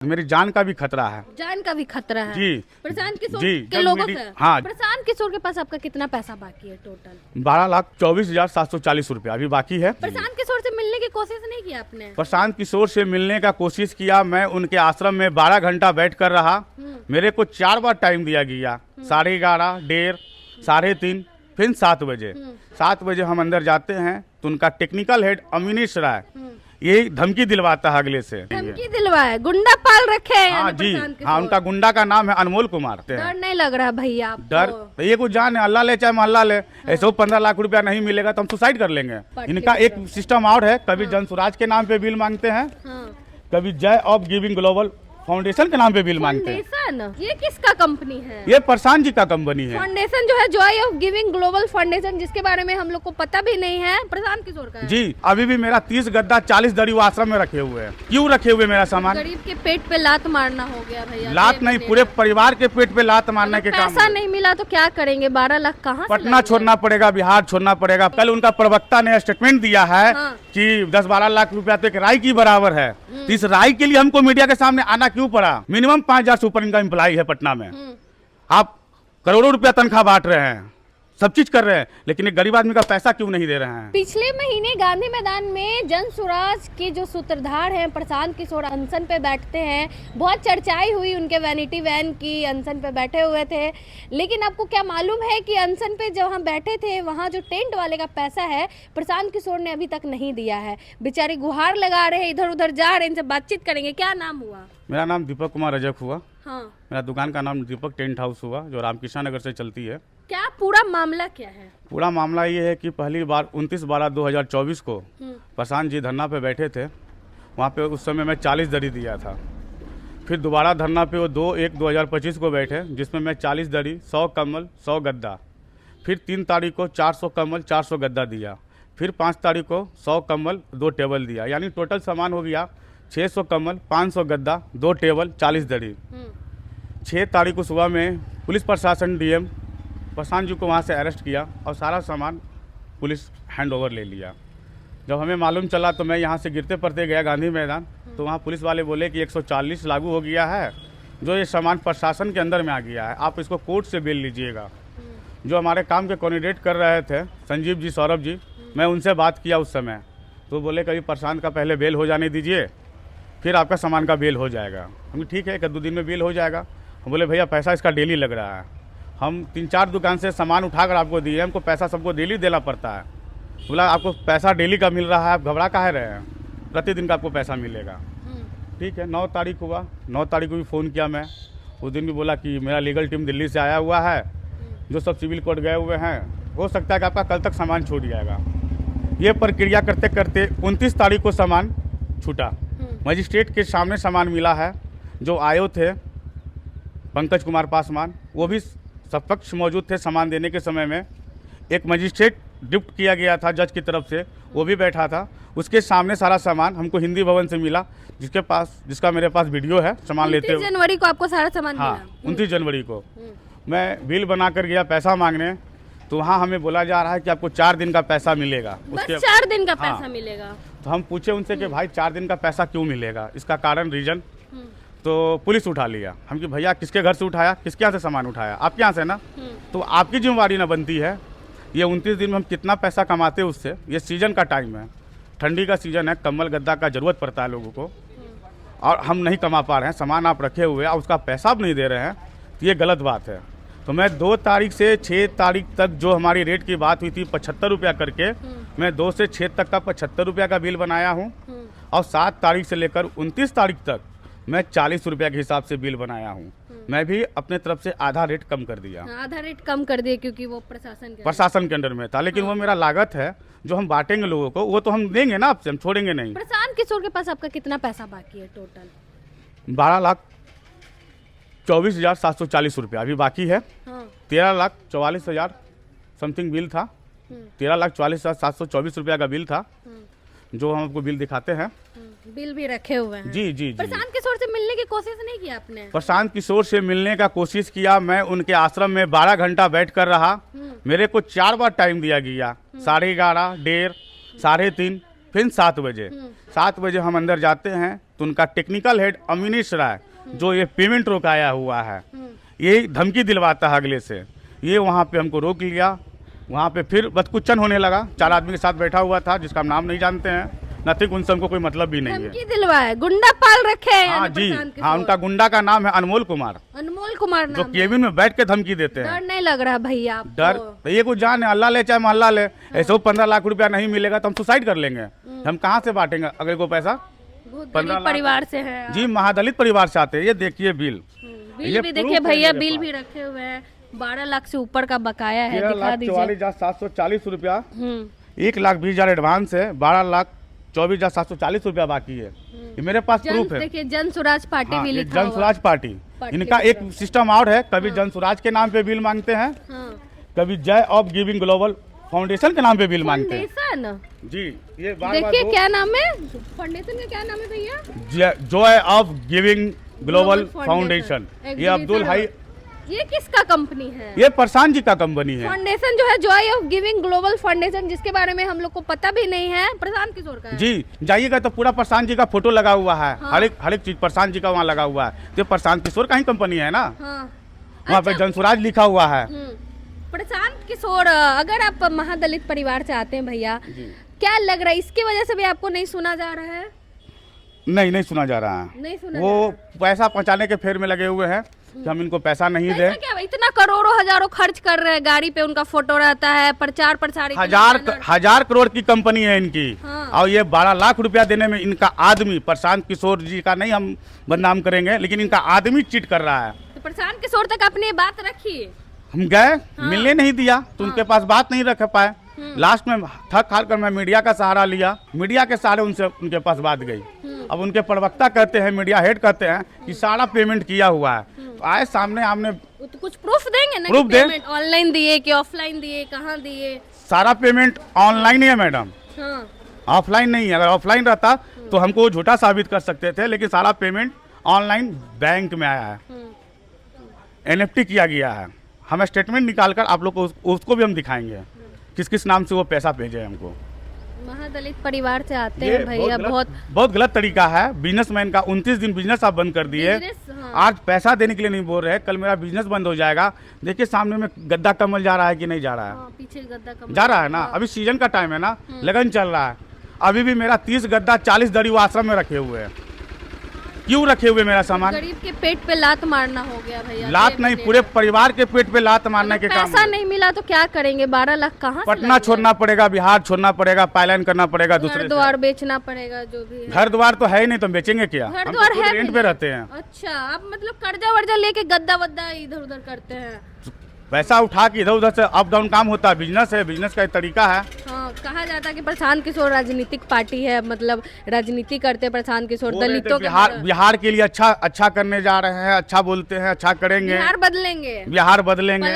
मेरी जान का भी खतरा है। जान का भी खतरा है जी। प्रशांत किशोर जी, के जब लोगों मेरी- से। हाँ। प्रशांत किशोर के पास आपका कितना पैसा बाकी है टोटल? 12,24,740 रुपया अभी बाकी है। प्रशांत किशोर से मिलने की कोशिश नहीं की आपने? प्रशांत किशोर से मिलने का कोशिश किया, मैं उनके आश्रम में 12 घंटा बैठ कर रहा। मेरे को 4 बार टाइम दिया गया, 11:30, 1:30, 3:30, फिर 7 बजे। 7 बजे हम अंदर जाते हैं तो उनका टेक्निकल हेड अमीनेश राय ये धमकी दिलवाता है अगले से। धमकी दिलवाए, गुंडा पाल रखे हैं हाँ यानी जी, प्रशांत किशोर। हाँ, उनका गुंडा का नाम है अनमोल कुमार। डर नहीं लग रहा भैया आपको? डर तो ये कुछ जान है, अल्लाह ले चाहे मोहल्ला ले। ऐसे वो 15 लाख रुपया नहीं मिलेगा तो हम सुसाइड कर लेंगे। इनका एक सिस्टम और है, कभी जन स्वराज के नाम पे बिल मांगते हैं, हाँ। कभी जय ऑफ गिविंग ग्लोबल फाउंडेशन के नाम पे बिल मांगते हैं। फाउंडेशन ये किसका कंपनी है? ये प्रशांत जी का कंपनी है। फाउंडेशन जो है Joy of giving global foundation, जिसके बारे में हम लोग को पता भी नहीं है, प्रशांत किशोर का है। जी, अभी भी मेरा 30 गद्दा 40 दरी वो आश्रम में रखे हुए हैं। क्यों रखे हुए मेरा सामान? गरीब के पेट पे लात मारना हो गया भैया। लात नहीं, पूरे परिवार के पेट पे लात मारने के काम। पैसा नहीं मिला तो क्या करेंगे? 12 लाख कहाँ से पटना लाएंगे? छोड़ना पड़ेगा, बिहार छोड़ना पड़ेगा। कल उनका प्रवक्ता ने स्टेटमेंट दिया है हाँ। कि 10-12 लाख रुपया तो एक राय की बराबर है। तो इस राय के लिए हमको मीडिया के सामने आना क्यों पड़ा? मिनिमम 5,000 से ऊपर इनका एम्प्लॉय है पटना में। आप करोड़ों रुपया तनख्वाह बांट रहे हैं, सब चीज कर रहे हैं, लेकिन एक गरीब आदमी का पैसा क्यों नहीं दे रहे हैं? पिछले महीने गांधी मैदान में जन स्वराज के जो सूत्रधार हैं प्रशांत किशोर अनशन पे बैठते हैं, बहुत चर्चाई हुई उनके वैनिटी वैन की, अनशन पे बैठे हुए थे। लेकिन आपको क्या मालूम है कि अनशन पे जहाँ बैठे थे वहाँ जो टेंट वाले का पैसा है प्रशांत किशोर ने अभी तक नहीं दिया है। बेचारे गुहार लगा रहे हैं, इधर उधर जा रहे हैं, इनसे बातचीत करेंगे। क्या नाम हुआ? मेरा नाम दीपक कुमार रजक हुआ। हाँ। मेरा दुकान का नाम दीपक टेंट हाउस हुआ, जो रामकृष्ण नगर से चलती है। क्या पूरा मामला क्या है? पूरा मामला ये है कि पहली बार 29/12/2024 को प्रशांत जी धरना पे बैठे थे। वहाँ पे उस समय मैं 40 दरी दिया था। फिर दोबारा धरना पे वो 2/1/2025 को बैठे, जिसमें मैं 40 दरी, 100 कम्बल, 100 गद्दा। फिर 3 तारीख को 400 कम्बल, 400 गद्दा दिया। फिर 5 तारीख को 100 कम्बल, 2 टेबल दिया। यानी टोटल सामान हो गया 600 कम्बल, 500 गद्दा, 2 टेबल, 40 दरी। 6 तारीख को सुबह में पुलिस प्रशासन डीएम प्रशांत जी को वहाँ से अरेस्ट किया और सारा सामान पुलिस हैंड ओवर ले लिया। जब हमें मालूम चला तो मैं यहाँ से गिरते पड़ते गया गांधी मैदान, तो वहाँ पुलिस वाले बोले कि 140 लागू हो गया है, जो ये सामान प्रशासन के अंदर में आ गया है, आप इसको कोर्ट से बेल लीजिएगा। जो हमारे काम के कोऑर्डिनेट कर रहे थे संजीव जी, सौरभ जी, मैं उनसे बात किया उस समय, तो बोले कभी प्रशांत का पहले बेल हो जाने दीजिए, फिर आपका सामान का बेल हो जाएगा। हम ठीक है, 1-2 दिन में बेल हो जाएगा। हम बोले भैया पैसा इसका डेली लग रहा है, हम 3-4 दुकान से सामान उठाकर आपको दिए, हमको पैसा सबको डेली देना पड़ता है। बोला आपको पैसा डेली का मिल रहा है, आप घबरा काहे रहे हैं, प्रतिदिन का आपको पैसा मिलेगा। ठीक है, 9 तारीख हुआ, 9 तारीख को भी फ़ोन किया मैं, उस दिन भी बोला कि मेरा लीगल टीम दिल्ली से आया हुआ है, जो सब सिविल कोर्ट गए हुए हैं, हो सकता है कि आपका कल तक सामान छूट जाएगा। ये प्रक्रिया करते करते 29 तारीख को सामान छूटा। मजिस्ट्रेट के सामने सामान मिला है। जो आयो थे पंकज कुमार पासवान, वो भी सपक्ष मौजूद थे सामान देने के समय में। एक मजिस्ट्रेट डिप्ट किया गया था जज की तरफ से, वो भी बैठा था। उसके सामने सारा सामान हमको हिंदी भवन से मिला, जिसका मेरे पास वीडियो है सामान लेते हुए। 29 जनवरी को आपको सारा सामान हाँ, मिला? 29 जनवरी को मैं बिल बना कर गया पैसा मांगने, तो वहाँ हमें बोला जा रहा है कि आपको 4 दिन का पैसा मिलेगा। बस 4 दिन का हाँ। पैसा मिलेगा? तो हम पूछे उनसे कि भाई 4 दिन का पैसा क्यों मिलेगा, इसका कारण रीजन। तो पुलिस उठा लिया। हम कि भैया किसके घर से उठाया, किसके यहाँ से सामान उठाया? आपके यहाँ से ना, तो आपकी जिम्मेवारी ना बनती है। ये 29 दिन में हम कितना पैसा कमाते हैं उससे। ये सीजन का टाइम है, ठंडी का सीजन है, कम्बल गद्दा का जरूरत पड़ता है लोगों को, और हम नहीं कमा पा रहे हैं। सामान आप रखे हुए और उसका पैसा आप नहीं दे रहे हैं, तो ये गलत बात है। तो मैं 2 तारीख से 6 तारीख तक जो हमारी रेट की बात हुई थी 75 रुपया करके, मैं 2 से 6 तक का 75 रुपया का बिल बनाया हूँ। और 7 तारीख से लेकर 29 तारीख तक मैं 40 रुपया के हिसाब से बिल बनाया हूँ। मैं भी अपने तरफ से आधा रेट कम कर दिया। आधा रेट कम कर दिए क्योंकि वो प्रशासन के अंडर में था, लेकिन वो मेरा लागत है जो हम बांटेंगे लोगों को, वो तो हम देंगे ना आपसे, हम छोड़ेंगे नहीं। प्रशांत किशोर के पास आपका कितना पैसा बाकी है टोटल? 12,24,740 रुपया अभी बाकी है। हाँ। 13,44,000 समथिंग बिल था। 13,44,724 रुपया का बिल था, जो हम आपको बिल दिखाते हैं। बिल भी रखे हुए हैं? जी जी जी। प्रशांत किशोर से मिलने की कोशिश नहीं की आपने? प्रशांत किशोर से मिलने का कोशिश किया, मैं उनके आश्रम में 12 घंटा बैठ कर रहा। मेरे को 4 बार टाइम दिया गया, 11:30, 1:30, 3:30, फिर 7 बजे 7 बजे हम अंदर जाते हैं तो उनका टेक्निकल हेड अमीनीश राय जो ये पेमेंट रोकाया हुआ है ये धमकी दिलवाता है अगले से, ये वहाँ पे हमको रोक लिया। वहाँ पे फिर बदकुचन होने लगा, 4 आदमी के साथ बैठा हुआ था जिसका हम नाम नहीं जानते हैं, नथिंग, उनसे हमको कोई मतलब भी नहीं है। धमकी दिलवाए, गुंडा पाल रखे हैं हाँ यानी जी, प्रशांत हाँ, किशोर। उनका गुंडा का नाम है अनमोल कुमार, अनमोल कुमार जो नाम। केबिन में बैठ के धमकी देते हैं। डर नहीं लग रहा भैया आपको? डर तो ये कुछ जान है, अल्लाह ले चाहे मोहल्ला ले, ऐसे 15 लाख रुपया नहीं मिलेगा तो हम सुसाइड कर लेंगे। हम कहाँ से बांटेंगे अगले को पैसा? बहुत 15 गरीब लाख परिवार से है आप। जी, महादलित परिवार से आते हैं। ये देखिए बिल, बिल ये भी proof देखिए है भैया, मेरे बिल पास। भी रखे हुए हैं। 12 लाख से ऊपर का बकाया है, 13 दिखा लाख दीजिए। 44,740 रुपया, 1,20,000 एडवांस है, 12,24,740 रुपया बाकी है। ये मेरे पास प्रूफ है। देखिए जन स्वराज पार्टी हाँ, भी ये लिखा जन हुआ। स्वराज पार्टी, इनका एक सिस्टम और है, कभी जन स्वराज के नाम पे बिल मांगते हैं, हाँ। कभी जय ऑफ गिविंग ग्लोबल फाउंडेशन के नाम पे बिल मांगते हैं। फाउंडेशन? जी, ये बार देखिए क्या नाम है फाउंडेशन का, क्या नाम है भैया? Joy of giving global Global foundation. ये Exhibition अब्दुल हाई, ये किसका कंपनी है? ये प्रशांत जी का कंपनी है। फाउंडेशन जो है Joy of giving global foundation, जिसके बारे में हम लोग को पता भी नहीं है, प्रशांत किशोर का है। जी, जाइएगा तो पूरा प्रशांत जी का फोटो लगा हुआ है, हाँ। हर एक चीज प्रशांत जी का वहाँ लगा हुआ है। तो प्रशांत किशोर का ही कंपनी है ना, हाँ। वहाँ पे जन स्वराज लिखा हुआ है। प्रशांत किशोर, अगर आप महादलित परिवार से आते हैं भैया, क्या लग रहा है इसकी वजह से भी आपको नहीं सुना जा रहा है? नहीं सुना जा रहा है। नहीं सुना वो पैसा पहुँचाने के फेर में लगे हुए हैं कि हम इनको पैसा नहीं पैसा दें। क्या भाई, इतना करोड़ों हजारों खर्च कर रहे हैं, गाड़ी पे उनका फोटो रहता है, प्रचार प्रसार इतना बैनर। हजार करोड़ की कंपनी है इनकी। हाँ। और ये 12 लाख रुपया देने में इनका आदमी, प्रशांत किशोर जी का नहीं हम बदनाम करेंगे, लेकिन इनका आदमी चीट कर रहा है। तो प्रशांत किशोर तक अपनी बात रखी, हम गए, मिलने नहीं दिया तो उनके पास बात नहीं रख पाए। लास्ट में थक हार कर मैं मीडिया का सहारा लिया, मीडिया के सहारे उनके पास बात गई। अब उनके प्रवक्ता कहते हैं, मीडिया हेड कहते हैं कि सारा पेमेंट किया हुआ है। तो आए सामने हमने तो कुछ प्रूफ देंगे ना? प्रूफ कि दे। पेमेंट ऑनलाइन दिए कि ऑफलाइन दिए, कहाँ दिए? सारा पेमेंट ऑनलाइन ही है मैडम, हाँ। ऑफलाइन नहीं है। अगर ऑफलाइन रहता तो हमको वो झूठा साबित कर सकते थे, लेकिन सारा पेमेंट ऑनलाइन बैंक में आया है, NFT किया गया है। हम स्टेटमेंट निकाल कर आप लोग को उसको भी हम दिखाएंगे किस किस नाम से वो पैसा भेजे हमको। महादलित परिवार से आते ये हैं भैया, बहुत गलत तरीका है। बिजनेसमैन का 29 दिन बिजनेस आप बंद कर दिए, हाँ। आज पैसा देने के लिए नहीं बोल रहे, कल मेरा बिजनेस बंद हो जाएगा। देखिए सामने में गद्दा कमल जा रहा है कि नहीं जा रहा है? हाँ, पीछे गद्दा कमल जा रहा है ना। अभी सीजन का टाइम है ना, लगन चल रहा है। अभी भी मेरा 30 गद्दा 40 दरी वो आश्रम में रखे हुए हैं। क्यों रखे हुए मेरा सामान? गरीब के पेट पे लात मारना हो गया भैया। लात नहीं, पूरे परिवार के पेट पे लात मारने के काम पैसा है। नहीं मिला तो क्या करेंगे? 12 लाख कहाँ से पटना लाएंगे? छोड़ना पड़ेगा, बिहार छोड़ना पड़ेगा, पायलाइन करना पड़ेगा घर दूसरे से। द्वार बेचना पड़ेगा, जो भी है। घर द्वार तो है ही नहीं तो बेचेंगे क्या? घर हम द्वार तो है रेंट भी पे नहीं। रहते हैं। अच्छा, आप मतलब कर्जा वर्जा लेके गद्दा वद्दा इधर उधर करते हैं? पैसा उठा के इधर उधर से अप डाउन काम होता है। बिजनेस है, बिजनेस का एक तरीका है। हाँ, कहा जाता है कि प्रशांत किशोर राजनीतिक पार्टी है, मतलब राजनीति करते हैं प्रशांत किशोर, बोल रहे थे दलितों के बिहार के लिए अच्छा करने जा रहे हैं, अच्छा बोलते हैं, अच्छा करेंगे, बिहार बदलेंगे, बिहार बदलेंगे,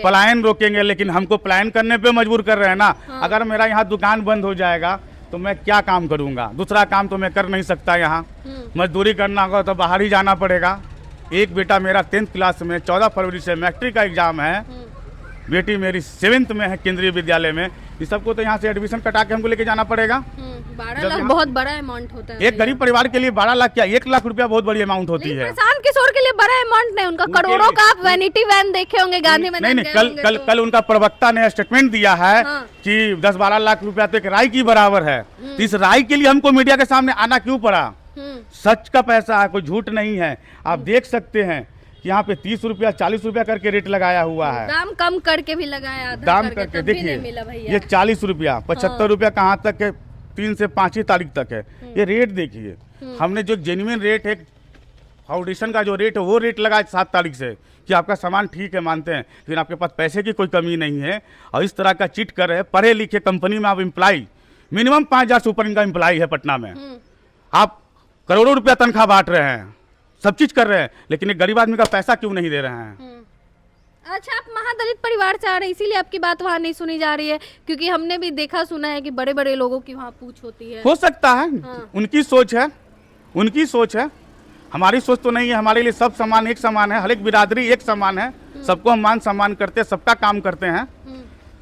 पलायन रोकेंगे, लेकिन हमको पलायन करने पे मजबूर कर रहे हैं ना। अगर मेरा यहाँ दुकान बंद हो जाएगा तो मैं क्या काम करूँगा? दूसरा काम तो मैं कर नहीं सकता। यहाँ मजदूरी करना होगा तो बाहर ही जाना पड़ेगा। एक बेटा मेरा 10th क्लास में, 14 फरवरी से मैट्रिक का एग्जाम है, बेटी मेरी 7th में है केंद्रीय विद्यालय में। इस सबको तो यहाँ से एडमिशन कटा के हमको लेके जाना पड़ेगा। 12 लाख बहुत बड़ा अमाउंट होता है। एक गरीब परिवार के लिए 12 लाख क्या, 1 लाख रुपया बहुत बड़ी अमाउंट होती है। प्रशांत किशोर के लिए बड़ा अमाउंट नहीं, उनका करोड़ों का आप वैनिटी वैन देखे होंगे गांधी मैदान। नहीं, कल उनका प्रवक्ता ने स्टेटमेंट दिया है कि 10-12 लाख रुपया तो एक राय की बराबर है। तो इस राय के लिए हमको मीडिया के सामने आना क्यों पड़ा? सच का पैसा है, कोई झूठ नहीं है। आप देख सकते हैं कि यहाँ पे 30 रुपया 40 रुपया करके रेट लगाया हुआ है। दाम कम करके भी लगाया, दाम करके देखिए, ये 40 रुपया 75 रुपया कहाँ तक है? 3 से 5 ही तारीख तक है। ये रेट देखिए, हमने जो जेन्युइन रेट है, फाउंडेशन का जो रेट है वो रेट लगाया 7 तारीख से कि आपका सामान ठीक है, मानते हैं, लेकिन आपके पास पैसे की कोई कमी नहीं है। और इस तरह का चिट कर रहे हैं। पढ़े लिखे कंपनी में आप एम्प्लॉय, मिनिमम 5,000 से ऊपर इनका एम्प्लॉय है पटना में। आप करोड़ों रुपया तनख्वाह बांट रहे हैं, सब चीज कर रहे हैं, लेकिन एक गरीब आदमी का पैसा क्यों नहीं दे रहे हैं? अच्छा, आप महादलित परिवार से आ रहे हैं, इसीलिए आपकी बात वहाँ नहीं सुनी जा रही है, क्योंकि हमने भी देखा सुना है कि बड़े बड़े लोगों की वहाँ पूछ होती है। हो सकता है, उनकी सोच है, उनकी सोच है, हमारी सोच तो नहीं है। हमारे लिए सब समान, एक समान है, हर एक बिरादरी एक समान है, सबको हम मान सम्मान करते हैं, सबका काम करते हैं।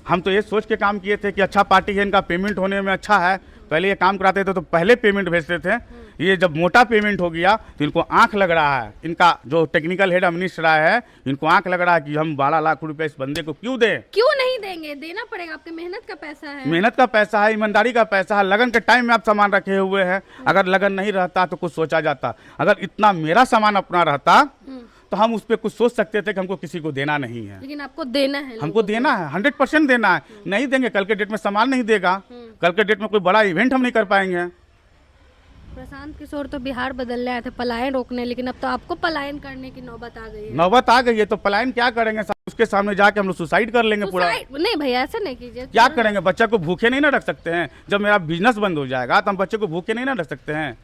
हम तो ये सोच के काम किए थे कि अच्छा पार्टी है, इनका पेमेंट होने में अच्छा है, पहले ये काम कराते थे तो पहले पेमेंट भेजते थे, ये जब मोटा पेमेंट हो गया तो इनको आंख लग रहा है, इनका जो टेक्निकल हेड अमनीश राय है, इनको आंख लग रहा है कि हम 12 लाख रुपए इस बंदे को क्यों दें। क्यों नहीं देंगे, देना पड़ेगा, आपके मेहनत का पैसा है। मेहनत का पैसा है, ईमानदारी का पैसा है, लगन के टाइम में आप सामान रखे हुए हैं, अगर लगन नहीं रहता तो कुछ सोचा जाता। अगर इतना मेरा सामान अपना रहता तो हम उस पर कुछ सोच सकते थे कि हमको किसी को देना नहीं है, लेकिन आपको देना है, हमको देना है, 100% देना है। नहीं देंगे कल के डेट में सामान नहीं देगा, कल के डेट में कोई बड़ा इवेंट हम नहीं कर पाएंगे। प्रशांत किशोर तो बिहार बदलने आए थे पलायन रोकने, लेकिन अब तो आपको पलायन करने की नौबत आ गई है। नौबत आ गई है तो पलायन क्या करेंगे, उसके सामने जाके हम लोग सुसाइड कर लेंगे पूरा। नहीं भैया ऐसा नहीं कीजिए। क्या करेंगे, बच्चा को भूखे नहीं ना रख सकते हैं। जब मेरा बिजनेस बंद हो जाएगा तो हम बच्चे को भूखे नहीं ना रख सकते हैं।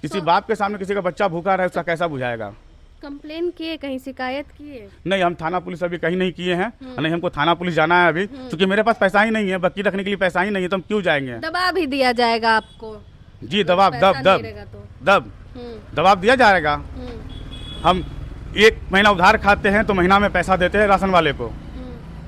किसी बाप के सामने किसी का बच्चा भूखा रहे उसका कैसा बुझाएगा। कंप्लेन किए, कहीं शिकायत किए? नहीं, हम थाना पुलिस अभी कहीं नहीं किए हैं, नहीं हमको थाना पुलिस जाना है अभी, क्योंकि मेरे पास पैसा ही नहीं है, बकरी रखने के लिए पैसा ही नहीं है, तो हम क्यों जाएंगे। दबा भी दिया जाएगा आपको? जी दबाव, दब दबाव दिया जाएगा। हम 1 महीना उधार खाते हैं तो महीना में पैसा देते हैं राशन वाले को,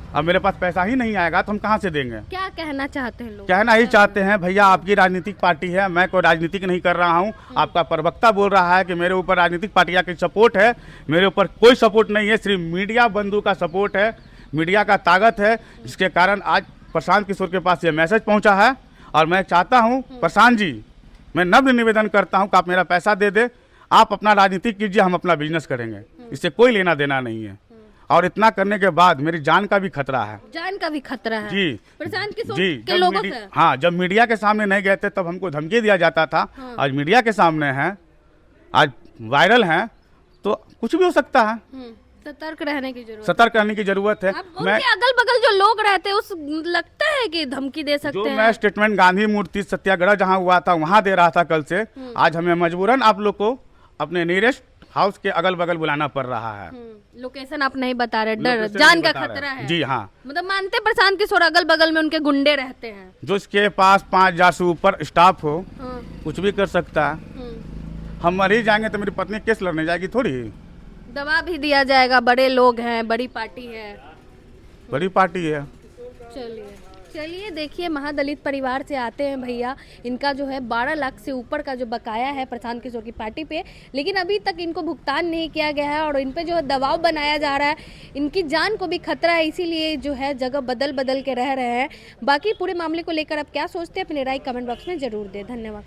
अब मेरे पास पैसा ही नहीं आएगा तो हम कहाँ से देंगे। क्या कहना चाहते हैं लोग? कहना ही चाहते हैं भैया, आपकी राजनीतिक पार्टी है, मैं कोई राजनीतिक नहीं कर रहा हूँ। आपका प्रवक्ता बोल रहा है कि मेरे ऊपर राजनीतिक पार्टियां की सपोर्ट है, मेरे ऊपर कोई सपोर्ट नहीं है, सिर्फ मीडिया बंधु का सपोर्ट है, मीडिया का ताकत है, जिसके कारण आज प्रशांत किशोर के पास ये मैसेज पहुँचा है। और मैं चाहता हूँ प्रशांत जी, मैं नम्र निवेदन करता हूँ कि आप मेरा पैसा दे दे, आप अपना राजनीति कीजिए, हम अपना बिजनेस करेंगे, इससे कोई लेना देना नहीं है। और इतना करने के बाद मेरी जान का भी खतरा है। जान का भी खतरा है जी। प्रशांत किशोर जी, के लोगों से? हाँ, जब मीडिया के सामने नहीं गए थे तब हमको धमकी दिया जाता था, आज मीडिया के सामने है, आज वायरल है, तो कुछ भी हो सकता है। सतर्क रहने की जरूरत, सतर्क रहने की जरूरत है। मैं अगल बगल जो लोग रहते हैं उस लगता है कि धमकी दे सकते जो हैं। मैं स्टेटमेंट गांधी मूर्ति सत्याग्रह जहाँ हुआ था वहाँ दे रहा था कल से, आज हमें मजबूरन आप लोग को अपने नियरेस्ट हाउस के अगल बगल बुलाना पड़ रहा है। लोकेशन आप नहीं बता रहे, डर जान का खतरा है। जी हाँ, मतलब मानते प्रशांत किशोर अगल बगल में उनके गुंडे रहते हैं, जो इसके पास 5,000 से ऊपर स्टाफ हो, कुछ भी कर सकता है। हम मर ही जाएंगे तो मेरी पत्नी केस लड़ने जाएगी थोड़ी। दबा भी दिया जाएगा, बड़े लोग हैं, बड़ी पार्टी है, बड़ी पार्टी है। चलिए देखिए, महादलित परिवार से आते हैं भैया, इनका जो है 12 लाख से ऊपर का जो बकाया है प्रशांत किशोर की पार्टी पे, लेकिन अभी तक इनको भुगतान नहीं किया गया है और इन पे जो है दबाव बनाया जा रहा है, इनकी जान को भी खतरा है, इसीलिए जो है जगह बदल बदल के रह रहे हैं। बाकी पूरे मामले को लेकर आप क्या सोचते हैं, अपनी राय कमेंट बॉक्स में जरूर दें। धन्यवाद।